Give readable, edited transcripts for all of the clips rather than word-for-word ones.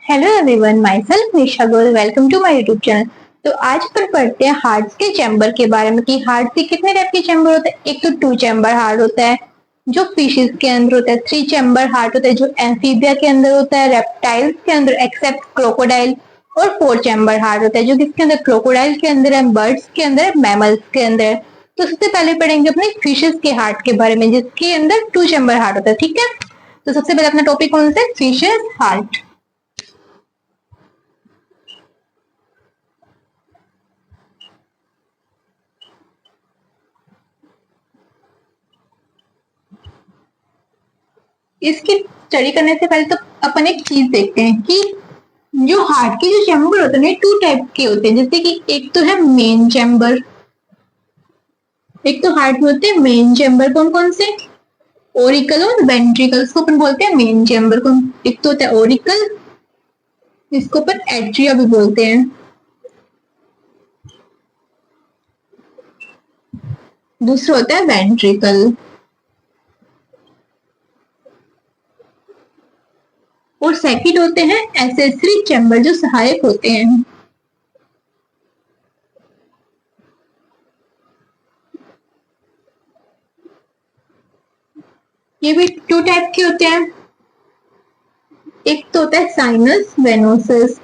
Hello everyone, myself Nisha Goel. Welcome to my YouTube channel. तो आज अपन पढ़ते हैं हार्ट के चैम्बर के बारे में कि हार्ट के कितने टाइप के चैम्बर होते हैं। एक तो 2 चैम्बर हार्ट होता है जो फिशेस के अंदर होता है। 3 चैम्बर हार्ट होता है जो एम्फीबिया के अंदर होता है, रेप्टाइल्स के अंदर एक्सेप्ट क्रोकोडाइल। और 4 चैम्बर हार्ट होता है जो किसके अंदर, क्रोकोडाइल के अंदर है, बर्ड्स के अंदर है, मैमल्स के अंदर है। तो सबसे पहले पढ़ेंगे अपने फिशेस के हार्ट के बारे में जिसके अंदर 2 चैम्बर हार्ट होता है। ठीक है, तो सबसे पहले अपना टॉपिक कौन सा है, फिशेस हार्ट। इसकी स्टडी करने से पहले तो अपन एक चीज देखते हैं कि जो हार्ट के जो चैम्बर होते हैं 2 टाइप के होते हैं। जैसे कि एक तो है मेन चैम्बर, एक तो हार्ट में होते हैं मेन चैम्बर। कौन कौन से, ओरिकल और वेंट्रिकल को अपन बोलते हैं मेन चैम्बर को। एक तो होता है ओरिकल, इसको अपन एट्रिया भी बोलते हैं। दूसरा होता है वेंट्रिकल। और सेकंड होते हैं एसेसरी चैम्बर जो सहायक होते हैं। ये भी 2 टाइप के होते हैं। एक तो होता है साइनस वेनोसस।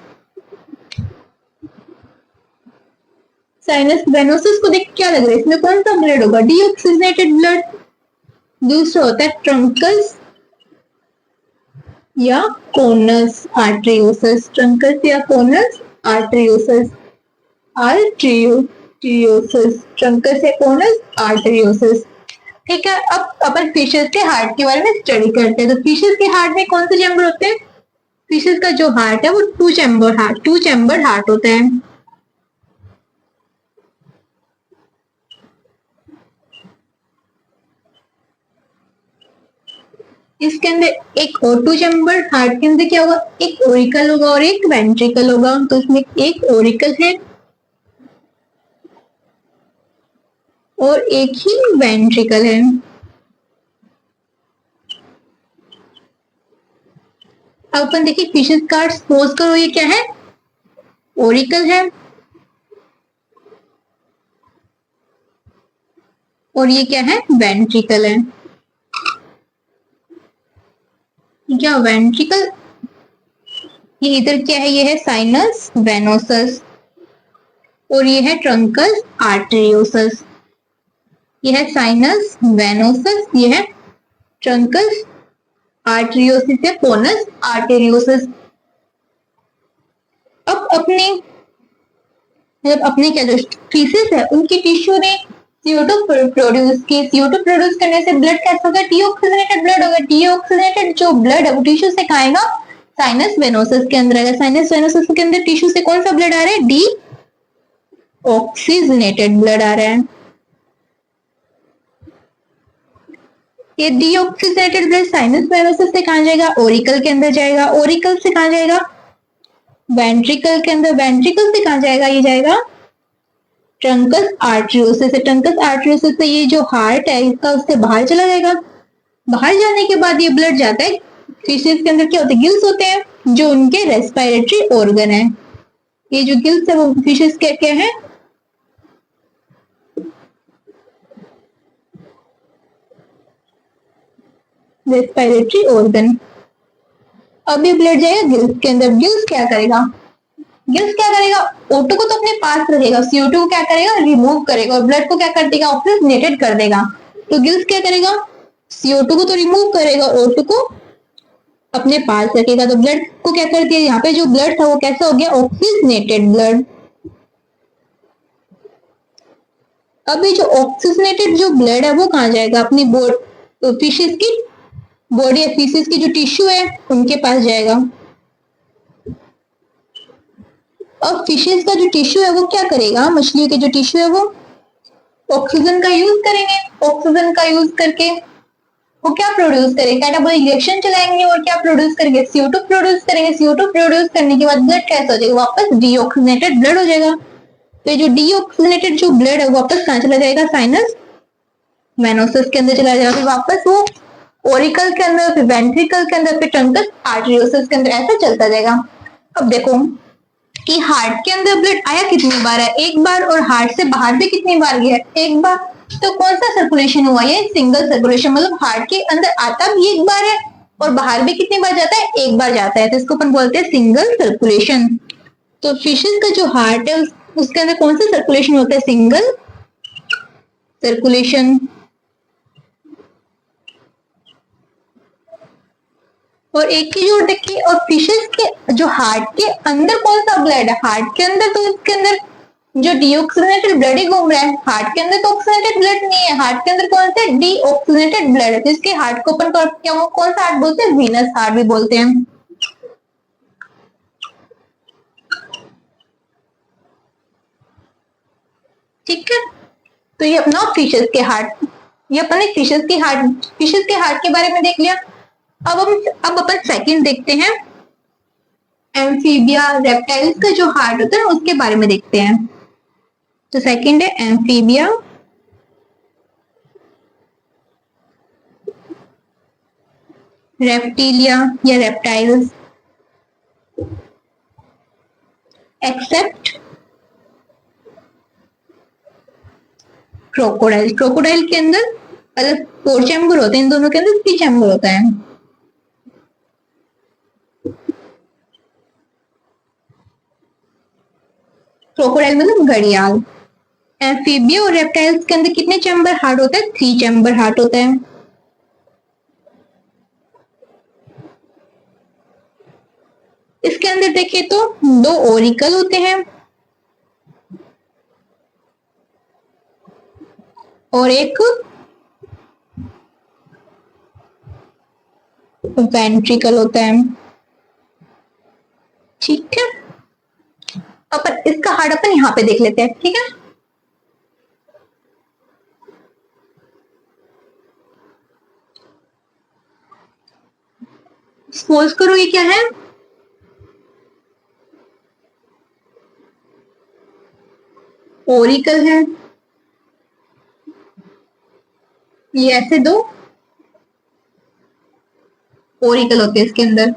साइनस वेनोसस को देख क्या लग रहा है, इसमें कौन सा ब्लड होगा, डीऑक्सीजनेटेड ब्लड। दूसरा होता है ट्रंकस या कोनस आर्टरियोसस। ट्रंकस या कोनस आर्टरियोसस, आर्टरियोसस, ट्रंकस या कोनस आर्टरियोसस। ठीक है, अब अपन फिशेस के हार्ट के बारे में स्टडी करते हैं। तो फिशेस के हार्ट में कौन से चैम्बर होते हैं, फिशेस का जो हार्ट है वो 2 चैम्बर हार्ट होता है। इसके अंदर एक और 2 चैम्बर हार्ट के अंदर क्या होगा, एक ओरिकल होगा और एक वेंट्रिकल होगा। तो इसमें एक ओरिकल है और एक ही वेंट्रिकल है। अब अपन देखिए फिशेस का सपोज करो ये क्या है, ओरिकल है और ये क्या है, वेंट्रिकल है। क्या वेंट्रिकल, ये इधर क्या है, ये है साइनस वेनोसस और ये है ट्रंकस आर्टेरियोसस। ये है साइनस वेनोसस, ये है ट्रंकस आर्टेरियोसिस या कोनस आर्टेरियोसस। अब अपने मतलब अपने क्या जो फीसेस है उनकी टिश्यू ने CO2 प्रोड्यूस की। CO2 प्रोड्यूस करने से ब्लड कैसा होगा, डीऑक्सीजनेटेड ब्लड होगा। डीऑक्सीजनेटेड जो ब्लड है वो टिश्यू से कहाँ आएगा, साइनस वेनोसस के अंदर आएगा। साइनस वेनोसस के अंदर टिश्यू से कौन सा ब्लड आ रहा है, डी ऑक्सीजनेटेड ब्लड आ रहा है। ये डीऑक्सीजनेटेड ब्लड साइनस वेनोसस से कहाँ जाएगा, ओरिकल के अंदर जाएगा। ओरिकल से कहाँ जाएगा, वेंट्रिकल के अंदर। वेंट्रिकल से कहाँ जाएगा, ये जाएगा ट्रंकस आर्टरियोसिस। ट्रंकस आर्टरियोसिस से ये जो हार्ट है इसका उससे बाहर चला जाएगा। बाहर जाने के बाद ये ब्लड जाता है फिशेस के अंदर, क्या होते हैं, गिल्स होते हैं जो उनके रेस्पिरेटरी ऑर्गन है। ये जो गिल्स है वो फिशेस के क्या है, रेस्पिरेटरी ऑर्गन। अब ये ब्लड जाएगा गिल्स के अंदर। गिल्स क्या करेगा, गिल्स क्या करेगा, O2 को तो अपने पास रखेगा, CO2 को क्या करेगा, रिमूव करेगा और ब्लड को क्या कर देगा, ऑक्सीजनेटेड कर देगा। तो गिल्स क्या करेगा, CO2 को तो रिमूव करेगा, O2 को अपने पास रखेगा। तो ब्लड को क्या कर दिया, यहाँ पे जो ब्लड था वो कैसा हो गया, ऑक्सीजनेटेड ब्लड। अब ये जो ऑक्सीजनेटेड जो ब्लड है वो कहाँ जाएगा, अपनी फिशेस की बॉडी, फिशेस की जो टिश्यू है उनके पास जाएगा। अब फिशेस का जो टिश्यू है वो क्या करेगा, मछलियों के जो टिश्यू है वो ऑक्सीजन का यूज करेंगे। ऑक्सीजन का यूज करके वो क्या प्रोड्यूस करेंगे, कैटाबॉलिक रिएक्शन चलाएंगे और क्या प्रोड्यूस करेंगे, CO2 प्रोड्यूस करेंगे। CO2 प्रोड्यूस करने के बाद ब्लड कैसा हो जाएगा, वापस डीऑक्सीजनेटेड ब्लड हो जाएगा। तो जो डीऑक्सीजनेटेड जो ब्लड है वो वापस कहाँ चला जाएगा, साइनस वेनोसस के अंदर चला जाएगा। फिर वापस वो ओरिकल के अंदर, फिर वेंट्रिकल के अंदर, फिर ट्रंकस आर्टरियोसस के अंदर, ऐसा चलता जाएगा। अब देखो कि हार्ट के अंदर ब्लड आया कितनी बार है, एक बार, और हार्ट से बाहर भी कितनी बार गया, एक बार। तो कौन सा सर्कुलेशन हुआ, ये सिंगल सर्कुलेशन, मतलब हार्ट के अंदर आता भी एक बार है और बाहर भी कितनी बार जाता है, एक बार जाता है, तो इसको अपन बोलते हैं सिंगल सर्कुलेशन। तो फिशेस का जो हार्ट है उसके अंदर कौन सा सर्कुलेशन होता है, सिंगल सर्कुलेशन। और एक चीज और देखिए, और फिशेस के जो हार्ट के अंदर कौन सा ब्लड है, हार्ट के अंदर, तो इसके अंदर जो डीऑक्सीजनेटेड ब्लड ही घूम रहा है, हार्ट के अंदर तो ऑक्सीजनेटेड ब्लड नहीं है, हार्ट के अंदर कौन सा डीऑक्सीजनेटेड ब्लड है, तो इसके हार्ट को अपन क्या कौन सा हार्ट बोलते हैं, वीनस हार्ट भी बोलते हैं। ठीक है, तो ये अपना फिशेस के हार्ट, ये अपने फिशेस के हार्ट के बारे में देख लिया। अब अपन सेकंड देखते हैं, एम्फीबिया रेप्टाइल्स का जो हार्ट होता है उसके बारे में देखते हैं। तो सेकंड है एम्फीबिया, रेप्टिलिया या रेप्टाइल्स, एक्सेप्ट क्रोकोडाइल। क्रोकोडाइल के अंदर अलग 4 चैम्बर होते हैं, इन दोनों के अंदर 3 चैम्बर होता है। क्रोकोडाइल मतलब घड़ियाल। एम्फीबिया और रेप्टाइल्स के अंदर कितने चैम्बर हार्ट होता है, 3 चैम्बर हार्ट होता है। इसके अंदर देखिए तो 2 ओरिकल होते हैं और एक वेंट्रिकल होता है। ठीक है, अपन इसका हार्ट अपन यहाँ पे देख लेते हैं। ठीक है, सपोज करो ये क्या है, ओरिकल है, ये ऐसे 2 ओरिकल होते हैं इसके अंदर,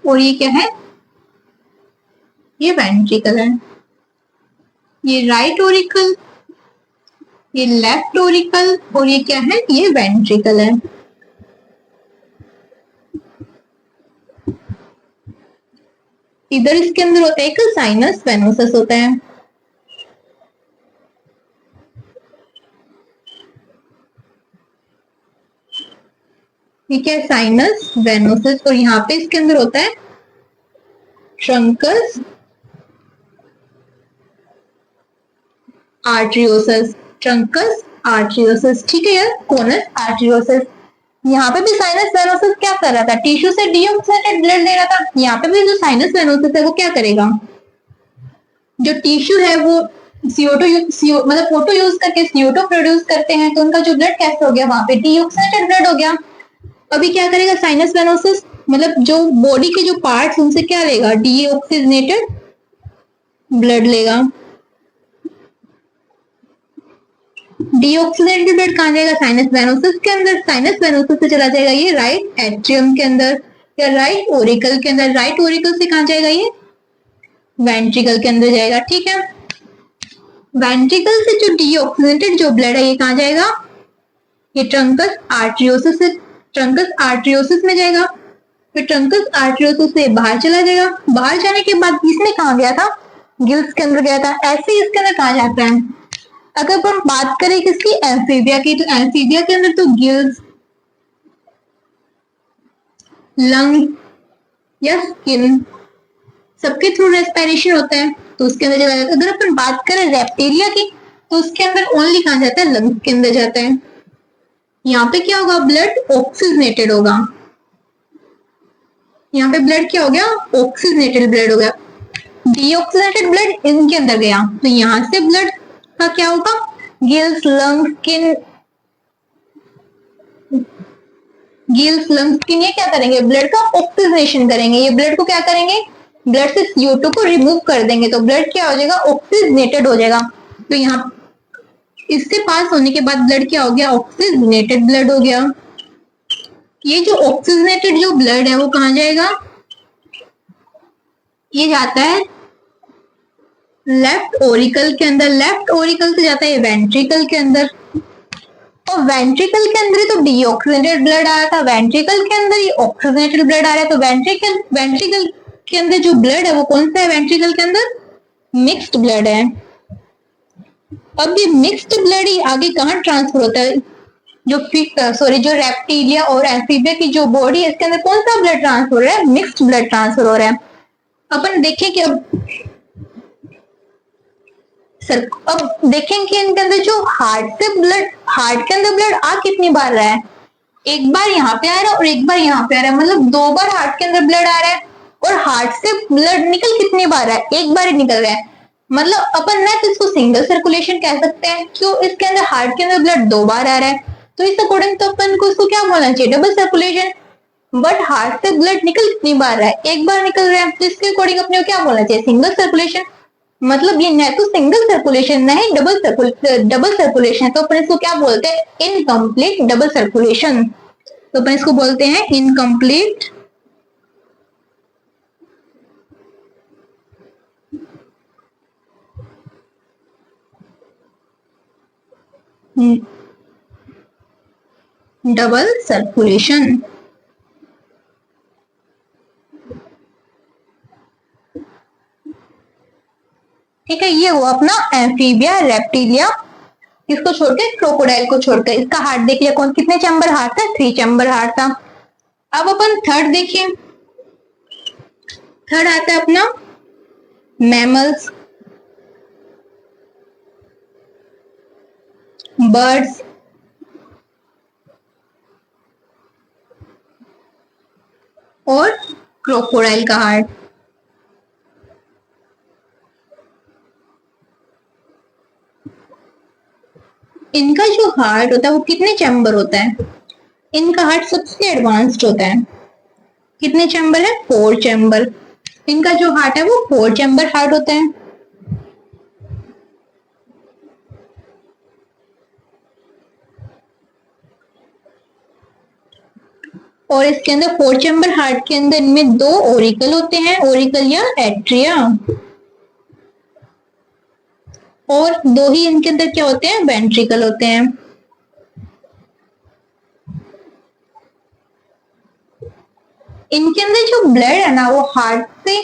और ये क्या है, ये वेंट्रिकल है। ये राइट ओरिकल, ये लेफ्ट ओरिकल, और ये क्या है, ये वेंट्रिकल है। इधर इसके अंदर होता है एक साइनस वेनोसस होता है। ठीक है, साइनस वेनोसस, और यहाँ पे इसके अंदर होता है ट्रंकस आर्टरियोसस, ट्रंकस आर्टरियोसस। ठीक है यार, कोनस आर्टरियोसस। यहाँ पे भी साइनस वेनोसस क्या कर रहा था, टिश्यू से डीऑक्सीजनेटेड ब्लड ले रहा था। यहाँ पे भी जो साइनस वेनोसस है वो क्या करेगा, जो टिश्यू है वो CO2 मतलब फोटो यूज करके CO2 प्रोड्यूस करते हैं, तो उनका जो ब्लड कैसे हो गया, वहां पे डीऑक्सीजनेटेड ब्लड हो गया। अभी क्या करेगा साइनस वेनोसस, मतलब जो बॉडी के जो पार्ट्स उनसे क्या लेगा, डीऑक्सीजनेटेड ब्लड लेगा। डीऑक्सीजनेटेड ब्लड कहाँ जाएगा, साइनस वेनोसस के अंदर। साइनस वेनोसस से चला जाएगा ये राइट एट्रियम के अंदर या राइट ओरिकल के अंदर। राइट ओरिकल से कहाँ जाएगा, ये वेंट्रिकल के अंदर जाएगा। ठीक है, वेंट्रिकल से जो डीऑक्सीजनेटेड जो ब्लड है ये कहाँ जाएगा, ये ट्रंकस आर्टरियोसिस से, ट्रंकस आर्टरियोसिस में जाएगा। फिर ट्रंकस आर्टरियोसिस से बाहर चला जाएगा। बाहर जाने के बाद इसमें कहाँ गया था, गिल्स के अंदर गया था। ऐसे ही इसके अंदर कहाँ जाता है, अगर हम बात करें किसकी, एम्फीबिया की, तो एम्फीबिया के अंदर तो गिल्स, लंग या स्किन सबके थ्रू रेस्पिरेशन होता है, तो उसके अंदर चला जाता है। अगर अपन बात करें रेप्टिलिया की, तो उसके अंदर ओनली कहाँ जाता है, लंग्स के अंदर जाता है। यहाँ पे क्या होगा, ब्लड ऑक्सीजनेटेड होगा। यहाँ पे ब्लड क्या हो गया, ऑक्सीजनेटेड ब्लड हो गया। डीऑक्सीजनेटेड ब्लड इनके अंदर गया, तो यहाँ से ब्लड का क्या होगा, gills, lungs, skin, gills, lungs, skin, ये क्या करेंगे, ब्लड का ऑक्सीजनेशन करेंगे। ये ब्लड को क्या करेंगे, ब्लड से CO2 को रिमूव कर देंगे, तो ब्लड क्या हो जाएगा, ऑक्सीजनेटेड हो जाएगा। तो यहाँ इससे पास होने के बाद ब्लड क्या हो गया, ऑक्सीजनेटेड ब्लड हो गया। ये जो ऑक्सीजनेटेड जो ब्लड है वो कहाँ जाएगा, ये जाता है लेफ्ट ओरिकल के अंदर, लेफ्ट ओरिकल से जाता है वेंट्रिकल के अंदर, और वेंट्रिकल के अंदर ही तो डीऑक्सीजनेटेड ब्लड आ रहा था, वेंट्रिकल के अंदर ही ऑक्सीजनेटेड ब्लड आ रहा है, तो वेंट्रिकल के अंदर जो ब्लड है वो कौन सा है, वेंट्रिकल के अंदर मिक्स्ड ब्लड है। अब ये मिक्स्ड ब्लड ही आगे कहाँ ट्रांसफर होता है, जो रेप्टिलिया और एम्फीबिया की जो बॉडी है इसके अंदर कौन सा ब्लड ट्रांसफर हो रहा है, मिक्स्ड ब्लड ट्रांसफर हो रहा है। अपन देखें कि अब देखें कि इनके अंदर जो हार्ट के अंदर ब्लड आ कितनी बार रहा है, एक बार यहाँ पे आ रहा है और एक बार यहाँ पे आ रहा है, मतलब 2 बार हार्ट के अंदर ब्लड आ रहा है, और हार्ट से ब्लड निकल कितनी बार रहा है, एक बार ही निकल रहा है, मतलब अपन ना तो इसको सिंगल सर्कुलेशन कह सकते हैं, क्यों, इसके अंदर हार्ट के अंदर ब्लड 2 बार आ रहा है, तो इस अकॉर्डिंग तो अपन को इसको क्या बोलना चाहिए, डबल सर्कुलेशन। बट हार्ट से ब्लड निकल कितनी बार रहा है, एक बार निकल रहा है, तो इसके अकॉर्डिंग अपने को क्या बोलना चाहिए, सिंगल सर्कुलेशन। मतलब ये न तो सिंगल सर्कुलेशन न ही डबल सर्कुलेशन, तो अपन इसको क्या बोलते हैं, इनकम्प्लीट डबल सर्कुलेशन, तो अपन इसको बोलते हैं इनकम्प्लीट डबल सर्कुलेशन। ठीक है, ये हुआ अपना एम्फीबिया, रेप्टिलिया, इसको छोड़ के क्रोकोडाइल को छोड़कर। इसका हार्ट देख लिया, कौन कितने चैम्बर हार्ट था, 3 चैम्बर हार्ट था। अब अपन थर्ड देखिए, थर्ड आता है अपना मैमल्स, बर्ड्स और क्रोकोडाइल का हार्ट। इनका जो हार्ट होता है वो कितने चैम्बर होता है, इनका हार्ट सबसे एडवांस्ड होता है, कितने चैम्बर है, 4 चैम्बर। इनका जो हार्ट है वो 4 चैम्बर हार्ट होता है। और इसके अंदर 4 चैम्बर हार्ट के अंदर इनमें 2 ओरिकल होते हैं, ओरिकल या एट्रिया, और 2 ही इनके अंदर क्या होते हैं, वेंट्रिकल होते हैं। इनके अंदर जो ब्लड है ना वो हार्ट से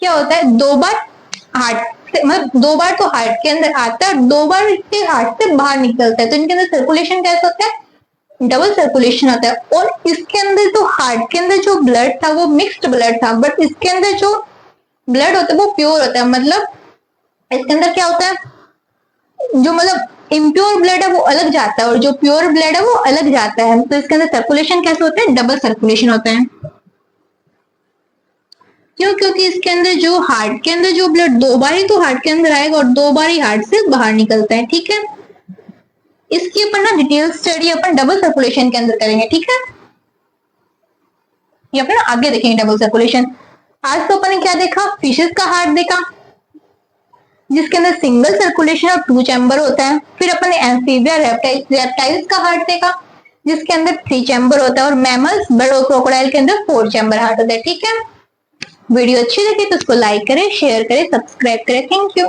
क्या होता है, 2 बार हार्ट से, मतलब 2 बार तो हार्ट के अंदर आता है और 2 बार इसके हार्ट से बाहर निकलता है, तो इनके अंदर सर्कुलेशन कैसा होता है, डबल सर्कुलेशन होता है। और इसके अंदर जो हार्ट के अंदर जो ब्लड था वो मिक्स्ड ब्लड था, बट इसके अंदर जो ब्लड होता है वो प्योर होता है, मतलब इसके अंदर क्या होता है, जो मतलब इम्प्योर ब्लड है वो अलग जाता है और जो प्योर ब्लड है वो अलग जाता है, तो इसके अंदर सर्कुलेशन कैसे होता है, डबल सर्कुलेशन होता है। क्यों, क्योंकि इसके अंदर जो हार्ट के अंदर जो ब्लड 2 बार ही तो हार्ट के अंदर आएगा और 2 बार ही हार्ट से बाहर निकलता है। ठीक है, इसकी अपन ना डिटेल स्टडी अपन डबल सर्कुलेशन के अंदर करेंगे। ठीक है, ये अपन आगे देखेंगे डबल सर्कुलेशन। आज तो अपन ने क्या देखा, फिशेस का हार्ट देखा जिसके अंदर सिंगल सर्कुलेशन और 2 चैम्बर होता है। फिर अपन ने एम्फीबिया, रेप्टाइल्स का हार्ट देखा जिसके अंदर 3 चैम्बर होता है, और मैमल्स, बर्ड और क्रोकोडाइल के अंदर 4 चैम्बर हार्ट होता है। ठीक है, वीडियो अच्छी लगी तो उसको लाइक करें, शेयर करें, सब्सक्राइब करें। Thank you.